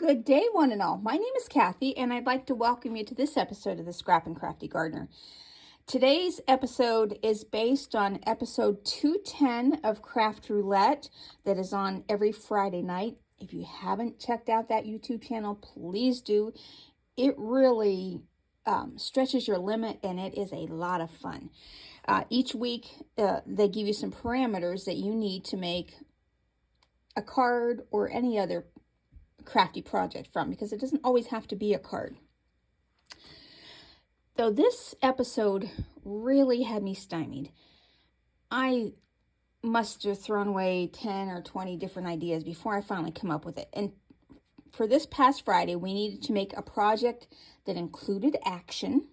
Good day, one and all. My name is Kathy, and I'd like to welcome you to this episode of the Scrap and Crafty Gardener. Today's episode is based on episode 210 of Craft Roulette that is on every Friday night. If you haven't checked out that YouTube channel, please do. It really stretches your limit, and it is a lot of fun. Each week, they give you some parameters that you need to make a card or any other crafty project from, because it doesn't always have to be a card. Though this episode really had me stymied. I must have thrown away 10 or 20 different ideas before I finally come up with it. And for this past Friday, we needed to make a project that included action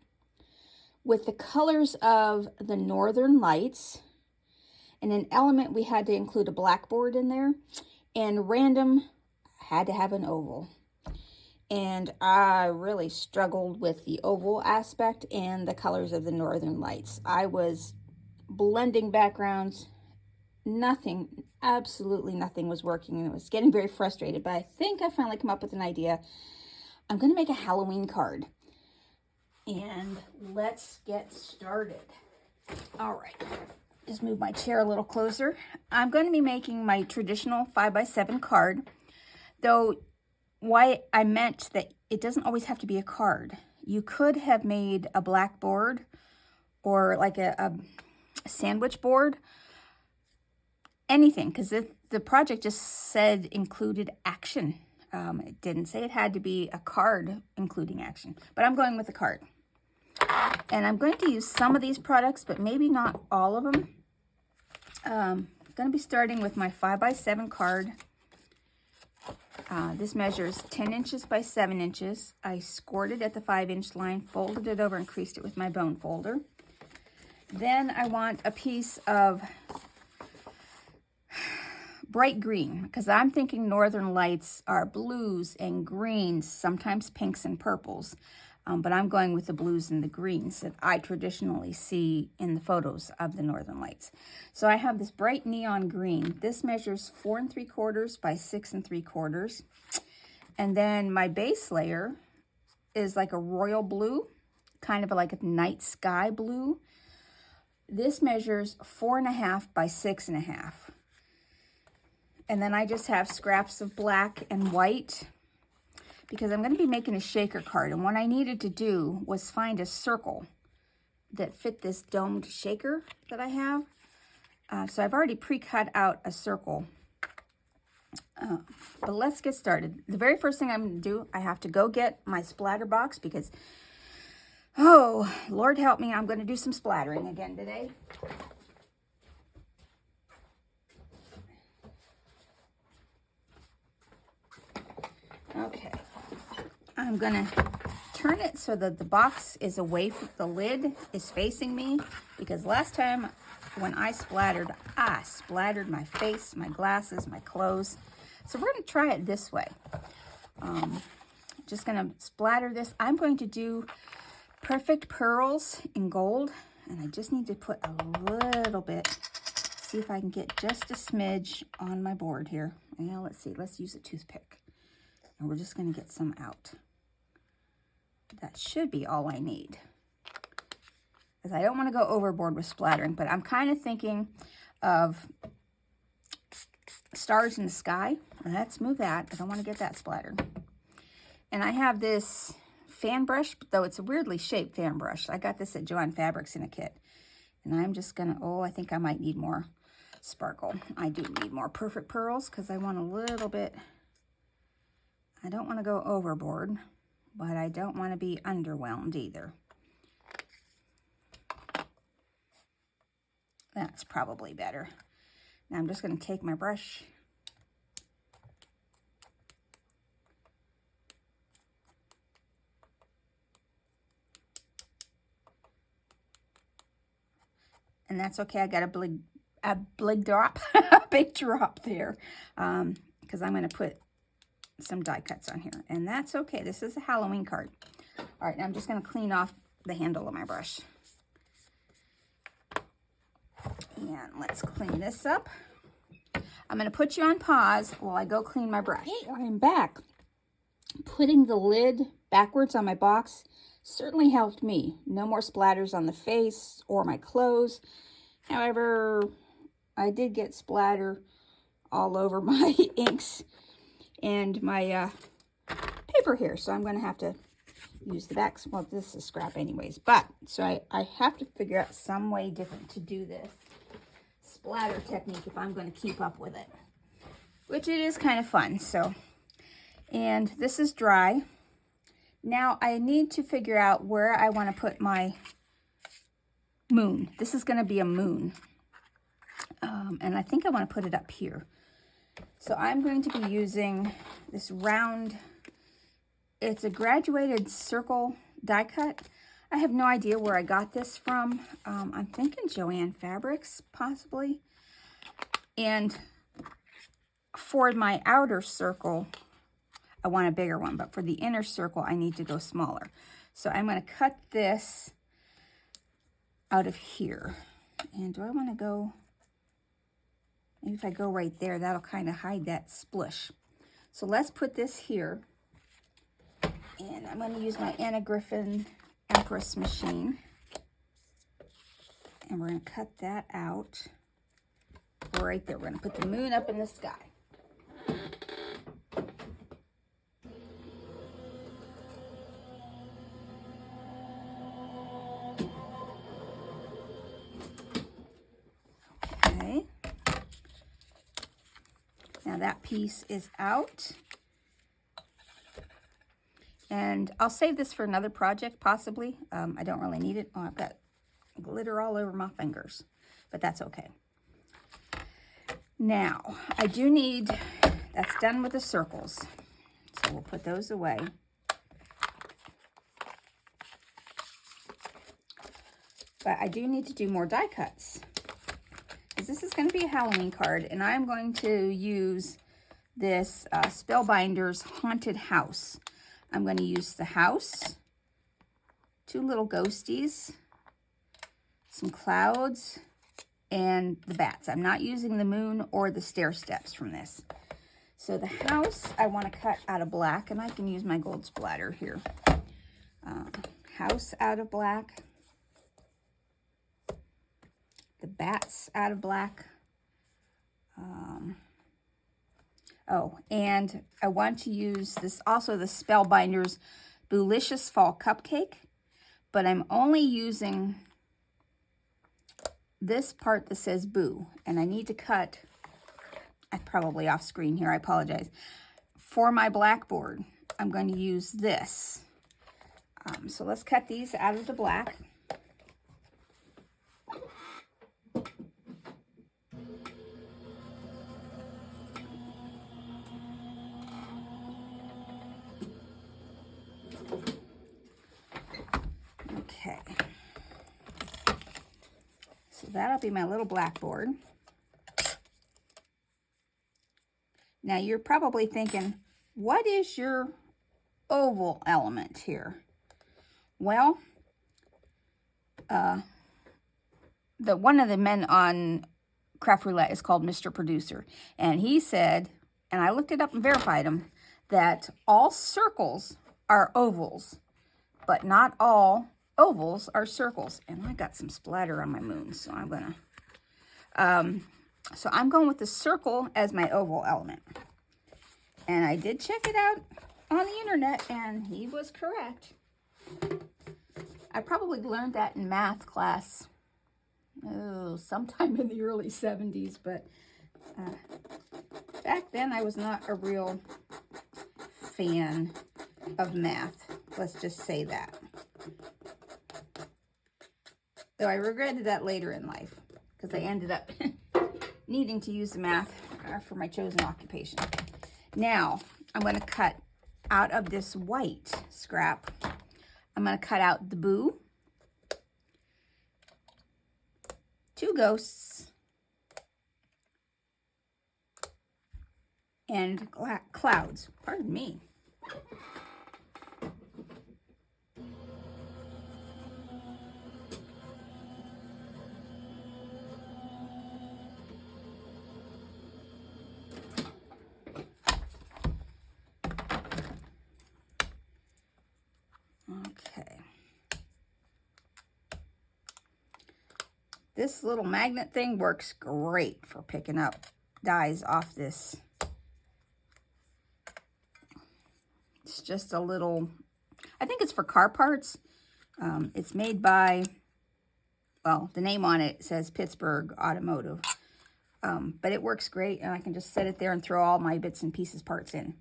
with the colors of the Northern Lights. And an element, we had to include a blackboard in there, and random had to have an oval. And I really struggled with the oval aspect and the colors of the Northern Lights. I was blending backgrounds. Nothing, absolutely nothing was working, and it was getting very frustrated. But I think I finally come up with an idea. I'm going to make a Halloween card. And let's get started. All right. Just move my chair a little closer. I'm going to be making my traditional 5x7 card. Though, why I meant that it doesn't always have to be a card. You could have made a blackboard or like a sandwich board. Anything, because the project just said included action. It didn't say it had to be a card including action. But I'm going with a card. And I'm going to use some of these products, but maybe not all of them. I'm going to be starting with my 5x7 card. This measures 10 inches by 7 inches. I scored it at the 5-inch line, folded it over and creased it with my bone folder. Then I want a piece of bright green, because I'm thinking Northern Lights are blues and greens, sometimes pinks and purples. But I'm going with the blues and the greens that I traditionally see in the photos of the Northern Lights. So I have this bright neon green. This measures 4 3/4 by 6 3/4. And then my base layer is like a royal blue, kind of like a night sky blue. This measures 4.5 by 6.5. And then I just have scraps of black and white, because I'm going to be making a shaker card. And what I needed to do was find a circle that fit this domed shaker that I have. So I've already pre-cut out a circle. But let's get started. The very first thing I'm going to do, I have to go get my splatter box, because, oh, Lord help me, I'm going to do some splattering again today. Okay. I'm going to turn it so that the box is away from the lid, is facing me, because last time when I splattered my face, my glasses, my clothes. So we're going to try it this way. Just going to splatter this. I'm going to do Perfect Pearls in gold, and I just need to put a little bit, see if I can get just a smidge on my board here. Yeah, let's see. Let's use a toothpick. And we're just going to get some out. That should be all I need, because I don't want to go overboard with splattering, but I'm kind of thinking of stars in the sky. Let's move that. I don't want to get that splattered. And I have this fan brush, though it's a weirdly shaped fan brush. I got this at Joann Fabrics in a kit. And I'm just going to, I think I might need more sparkle. I do need more Perfect Pearls, because I want a little bit. I don't want to go overboard, but I don't want to be underwhelmed either. That's probably better. Now I'm just going to take my brush . And that's okay. I got a big drop, a big drop there, because I'm going to put some die cuts on here, and that's okay. This is a Halloween card. All right, now I'm just going to clean off the handle of my brush. And let's clean this up. I'm going to put you on pause while I go clean my brush. Hey, I'm back. putting the lid backwards on my box certainly helped me. No more splatters on the face or my clothes. However, I did get splatter all over my inks and my paper here, so I'm going to have to use the back. Well, this is scrap anyways, but so I have to figure out some way different to do this splatter technique if I'm going to keep up with it, which it is kind of fun. So, and this is dry. Now I need to figure out where I want to put my moon. This is going to be a moon, and I think I want to put it up here. So I'm going to be using this round, it's a graduated circle die cut. I have no idea where I got this from. I'm thinking Joann Fabrics, possibly. And for my outer circle, I want a bigger one, but for the inner circle, I need to go smaller. So I'm going to cut this out of here. And do I want to go, maybe if I go right there, that'll kind of hide that splish. So let's put this here. And I'm going to use my Anna Griffin Empress machine. And we're going to cut that out right there. We're going to put the moon up in the sky. Okay. Now that piece is out. And I'll save this for another project, possibly. I don't really need it. Oh, I've got glitter all over my fingers, but that's okay. Now, I do need, that's done with the circles. So we'll put those away. But I do need to do more die cuts, because this is going to be a Halloween card, and I'm going to use this Spellbinders Haunted House. I'm going to use the house, 2 little ghosties, some clouds, and the bats. I'm not using the moon or the stair steps from this. So the house I want to cut out of black, and I can use my gold splatter here. House out of black. The bats out of black. Oh, and I want to use this, also the Spellbinders Boo-Licious Fall Cupcake, but I'm only using this part that says Boo, and I need to cut, I'm probably off screen here, I apologize. For my blackboard, I'm going to use this. So let's cut these out of the black. Okay, so that'll be my little blackboard. Now you're probably thinking, what is your oval element here? Well, one of the men on Craft Roulette is called Mr. Producer, and he said, and I looked it up and verified him, that all circles are ovals, but not all ovals are circles. And I got some splatter on my moon, so I'm gonna so I'm going with the circle as my oval element. And I did check it out on the internet, and he was correct. I probably learned that in math class, sometime in the early 70s, but back then I was not a real fan of math. Let's just say that. Though I regretted that later in life, because I ended up needing to use the math for my chosen occupation. Now, I'm going to cut out of this white scrap, I'm going to cut out the boo, 2 ghosts, and clouds. Pardon me. This little magnet thing works great for picking up dies off this. It's just a little, I think it's for car parts. It's made by, well, the name on it says Pittsburgh Automotive. But it works great, and I can just set it there and throw all my bits and pieces parts in.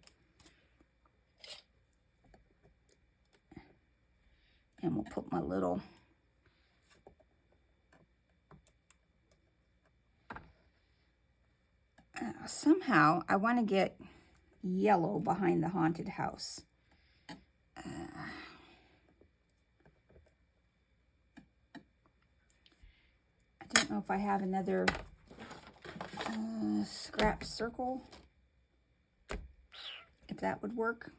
And we'll put my little somehow I want to get yellow behind the haunted house. I don't know if I have another scrap circle, if that would work.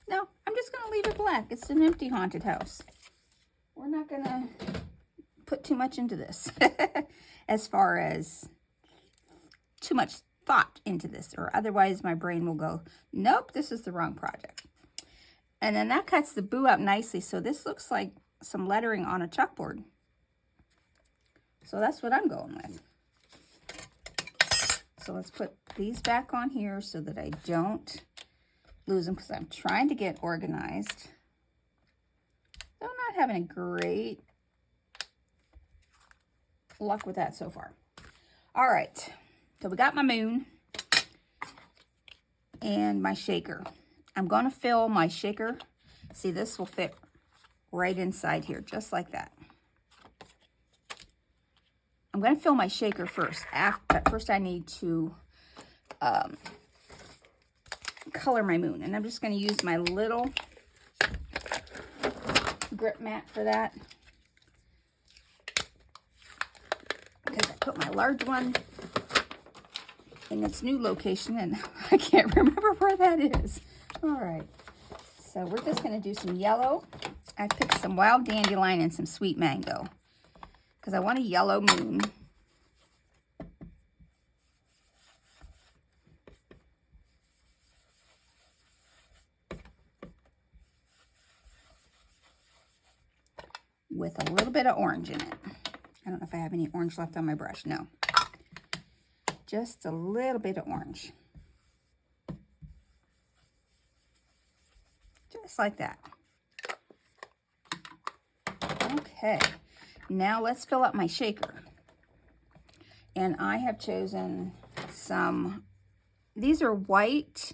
No, I'm just going to leave it black. It's an empty haunted house. We're not going to put too much into this as far as too much thought into this, or otherwise my brain will go, nope, this is the wrong project. And then that cuts the boo up nicely. So this looks like some lettering on a chalkboard. So that's what I'm going with. So let's put these back on here so that I don't lose them, because I'm trying to get organized. So I'm not having a great luck with that so far. All right, so we got my moon and my shaker. I'm going to fill my shaker. See, this will fit right inside here, just like that. I'm going to fill my shaker first. But first I need to color my moon. And I'm just going to use my little grip mat for that, because I put my large one in its new location and I can't remember where that is. All right, so we're just going to do some yellow. I picked some wild dandelion and some sweet mango because I want a yellow moon. With a little bit of orange in it. I don't know if I have any orange left on my brush. No. Just a little bit of orange. Just like that. Okay. Now let's fill up my shaker. And I have chosen some, these are white,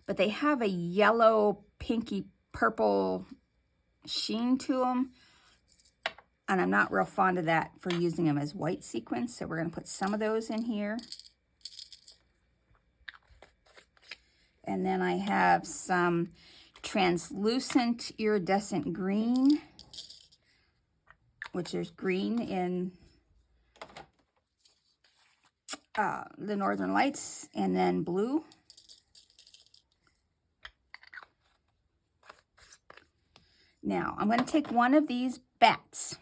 but they have a yellow, pinky, purple sheen to them. And I'm not real fond of that for using them as white sequins. So we're going to put some of those in here. And then I have some translucent iridescent green, which is green in the Northern Lights, and then blue. Now, I'm going to take one of these bats,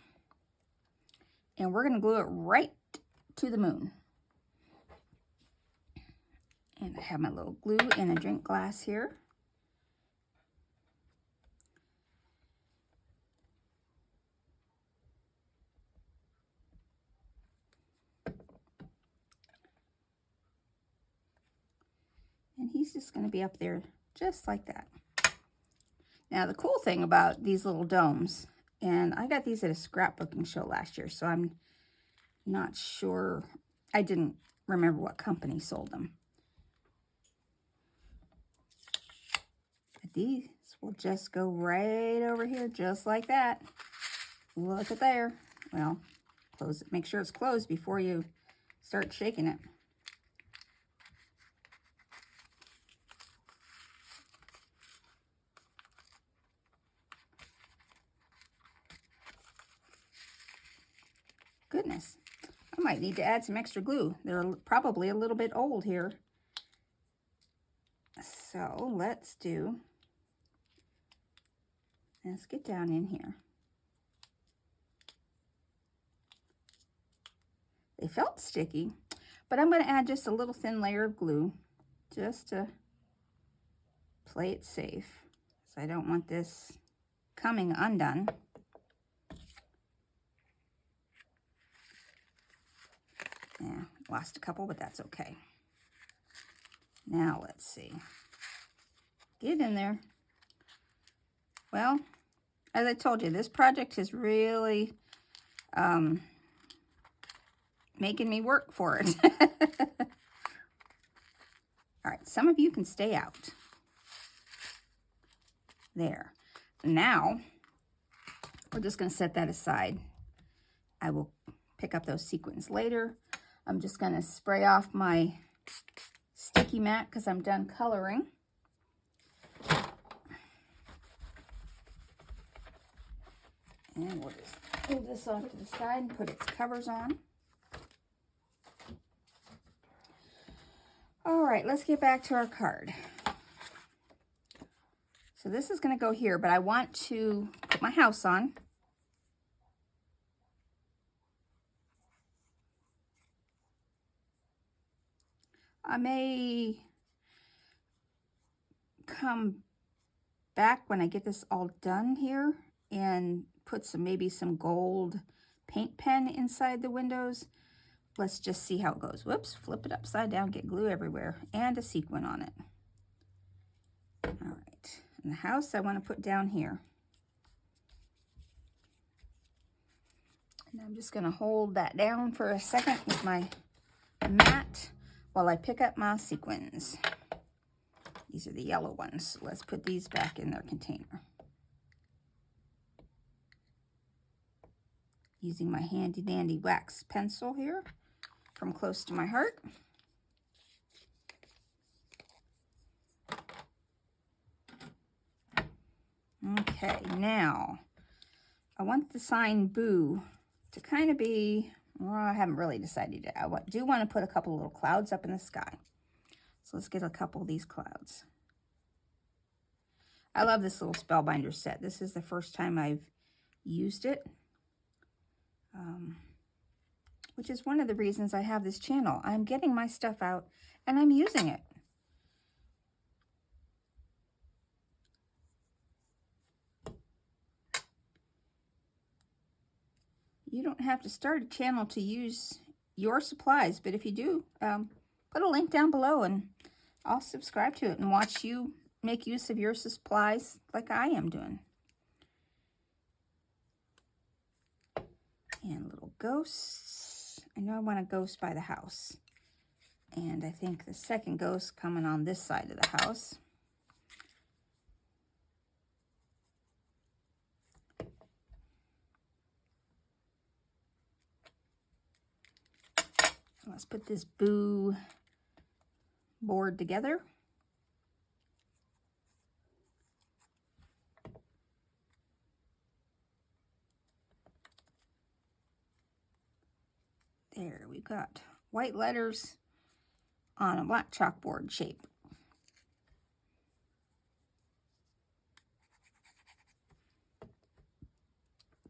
and we're going to glue it right to the moon. And I have my little glue in a drink glass here. And he's just going to be up there just like that. Now, the cool thing about these little domes, and I got these at a scrapbooking show last year, so I'm not sure. I didn't remember what company sold them. But these will just go right over here, just like that. Look at there. Well, close it. Make sure it's closed before you start shaking it. Goodness, I might need to add some extra glue. They're probably a little bit old here. So let's get down in here. They felt sticky, but I'm going to add just a little thin layer of glue just to play it safe. So I don't want this coming undone. Lost a couple, but that's okay. Now let's see. Get in there. Well, as I told you, this project is really making me work for it. All right, some of you can stay out. There. Now, we're just going to set that aside. I will pick up those sequins later. I'm just going to spray off my sticky mat because I'm done coloring. And we'll just pull this off to the side and put its covers on. All right, let's get back to our card. So this is going to go here, but I want to put my house on. I may come back when I get this all done here and put maybe some gold paint pen inside the windows. Let's just see how it goes. Whoops, flip it upside down, get glue everywhere, and a sequin on it. All right, and the house I want to put down here. And I'm just going to hold that down for a second with my mat while I pick up my sequins. These are the yellow ones, so let's put these back in their container. Using my handy dandy wax pencil here from close to my heart. Okay, now I want the sign Boo to kind of be, well, I haven't really decided yet. I do want to put a couple little clouds up in the sky. So let's get a couple of these clouds. I love this little Spellbinder set. This is the first time I've used it, which is one of the reasons I have this channel. I'm getting my stuff out and I'm using it. You don't have to start a channel to use your supplies, but if you do, put a link down below and I'll subscribe to it and watch you make use of your supplies like I am doing. And little ghosts. I know I want a ghost by the house. And I think the second ghost coming on this side of the house. Let's put this Boo board together. There, we've got white letters on a black chalkboard shape.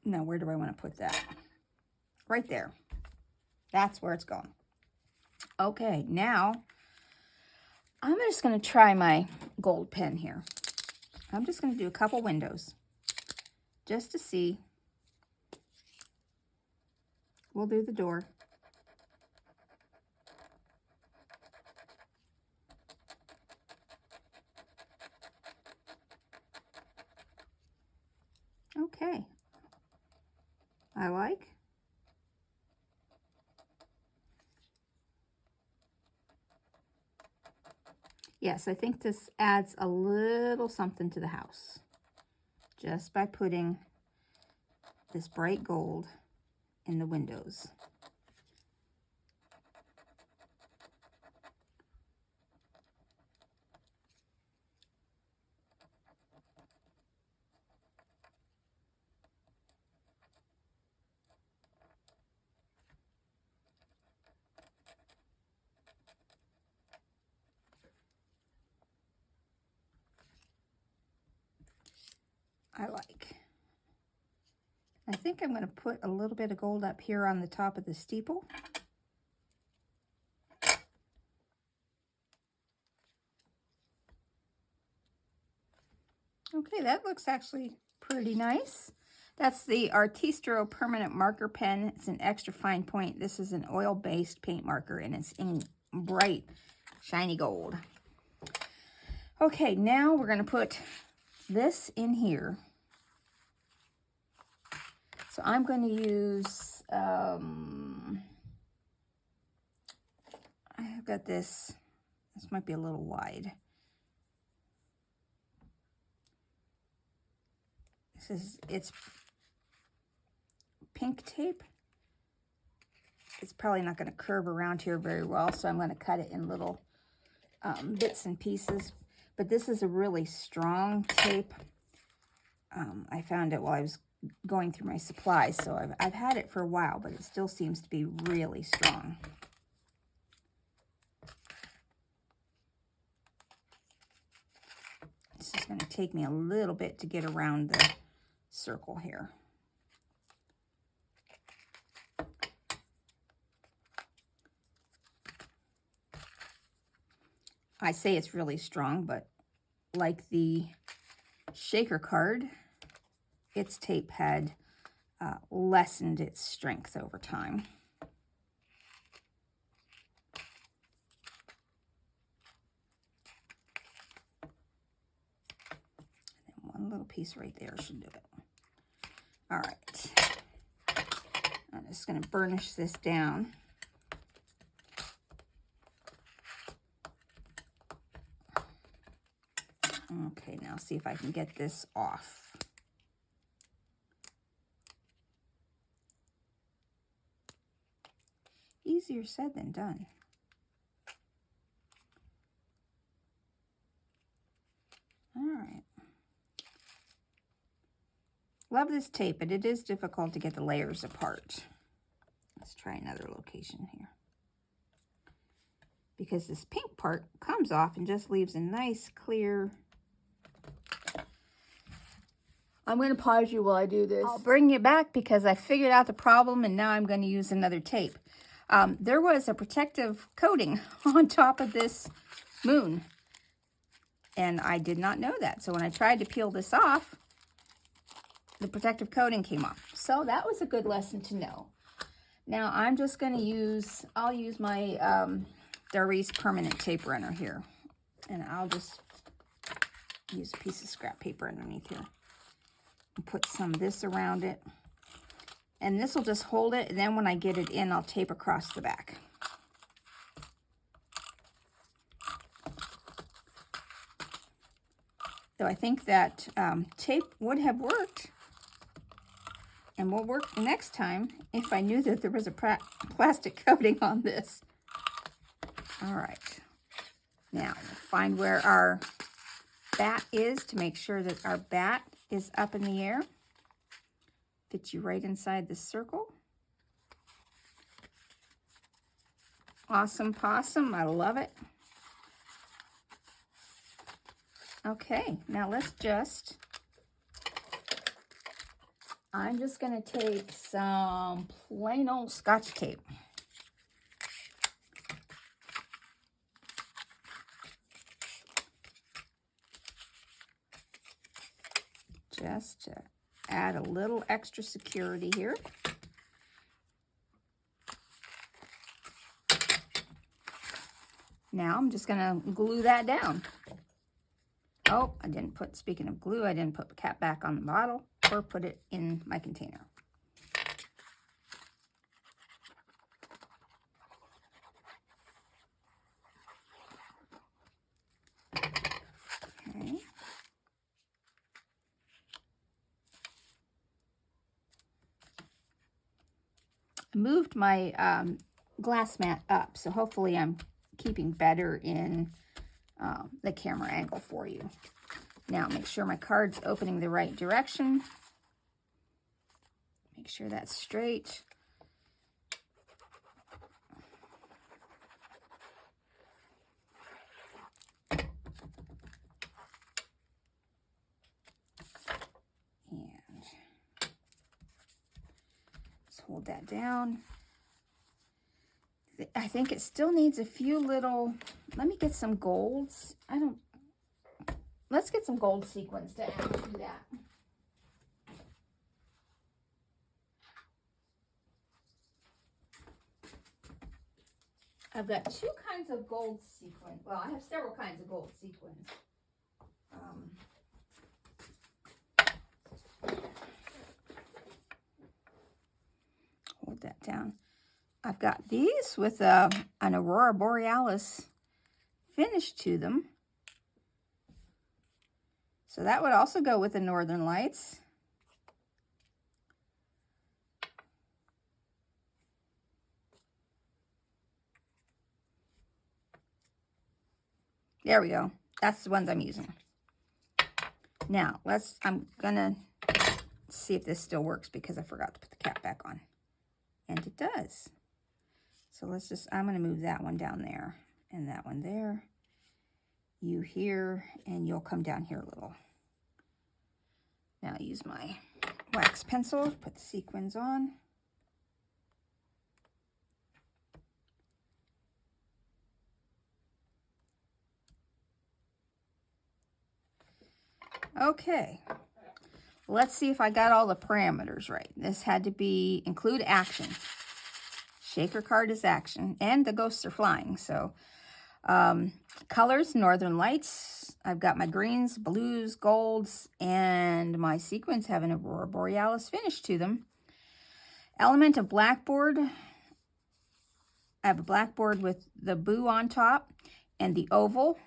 Now, where do I want to put that? Right there. That's where it's going. Okay, now I'm just going to try my gold pen here. I'm just going to do a couple windows just to see. We'll do the door. Okay. I like. Yes, I think this adds a little something to the house just by putting this bright gold in the windows. I like. I think I'm going to put a little bit of gold up here on the top of the steeple. Okay, that looks actually pretty nice. That's the Artistro Permanent Marker Pen. It's an extra fine point. This is an oil-based paint marker, and it's in bright, shiny gold. Okay, now we're going to put this in here. So I'm going to use, I've got this. This might be a little wide. It's pink tape. It's probably not going to curve around here very well, so I'm going to cut it in little bits and pieces. But this is a really strong tape. I found it while I was going through my supplies, so I've had it for a while, but it still seems to be really strong. This is going to take me a little bit to get around the circle here. I say it's really strong, but like the shaker card, its tape had lessened its strength over time. And one little piece right there should do it. All right. I'm just going to burnish this down. Okay, now see if I can get this off. Easier said than done. All right. Love this tape, but it is difficult to get the layers apart. Let's try another location here. Because this pink part comes off and just leaves a nice clear. I'm going to pause you while I do this. I'll bring you back because I figured out the problem and now I'm going to use another tape. There was a protective coating on top of this moon. And I did not know that. So when I tried to peel this off, the protective coating came off. So that was a good lesson to know. Now I'm just going to I'll use my Darice permanent tape runner here. And I'll just use a piece of scrap paper underneath here. And put some of this around it. And this will just hold it. And then when I get it in, I'll tape across the back. So I think that tape would have worked and will work next time if I knew that there was a plastic coating on this. All right. Now, find where our bat is to make sure that our bat is up in the air. Fit you right inside the circle. Awesome possum. I love it. Okay, now I'm just going to take some plain old Scotch tape. Just to add a little extra security here. Now I'm just going to glue that down. Oh, I didn't put, speaking of glue, I didn't put the cap back on the bottle or put it in my container. Okay. I moved my glass mat up, so hopefully I'm keeping better in the camera angle for you. Now make sure my card's opening the right direction. Make sure that's straight. And let's hold that down. I think it still needs a few little, let me get some golds. Let's get some gold sequins to add to that. I've got two kinds of gold sequins. Well, I have several kinds of gold sequins. Hold that down. I've got these with an Aurora Borealis finish to them. So that would also go with the Northern Lights. There we go. That's the ones I'm using. Now, I'm gonna see if this still works because I forgot to put the cap back on. And it does. So I'm gonna move that one down there and that one there. You here, and you'll come down here a little. Now I use my wax pencil to put the sequins on. Okay, let's see if I got all the parameters right. This had to include action. Shaker card is action, and the ghosts are flying. So colors, Northern Lights. I've got my greens, blues, golds, and my sequins have an Aurora Borealis finish to them. Element of blackboard. I have a blackboard with the boo on top and the oval,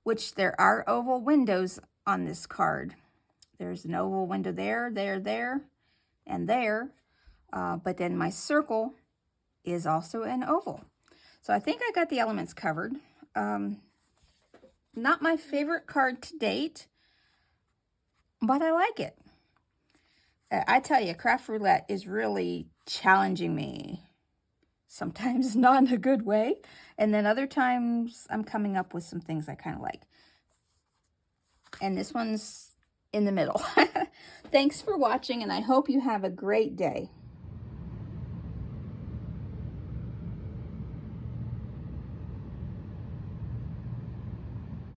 which there are oval windows on this card. There's an oval window there, and there. But then my circle is also an oval. So I think I got the elements covered. Not my favorite card to date, but I like it. I tell you, Craft Roulette is really challenging me. Sometimes not in a good way. And then other times I'm coming up with some things I kind of like. And this one's in the middle. Thanks for watching, and I hope you have a great day.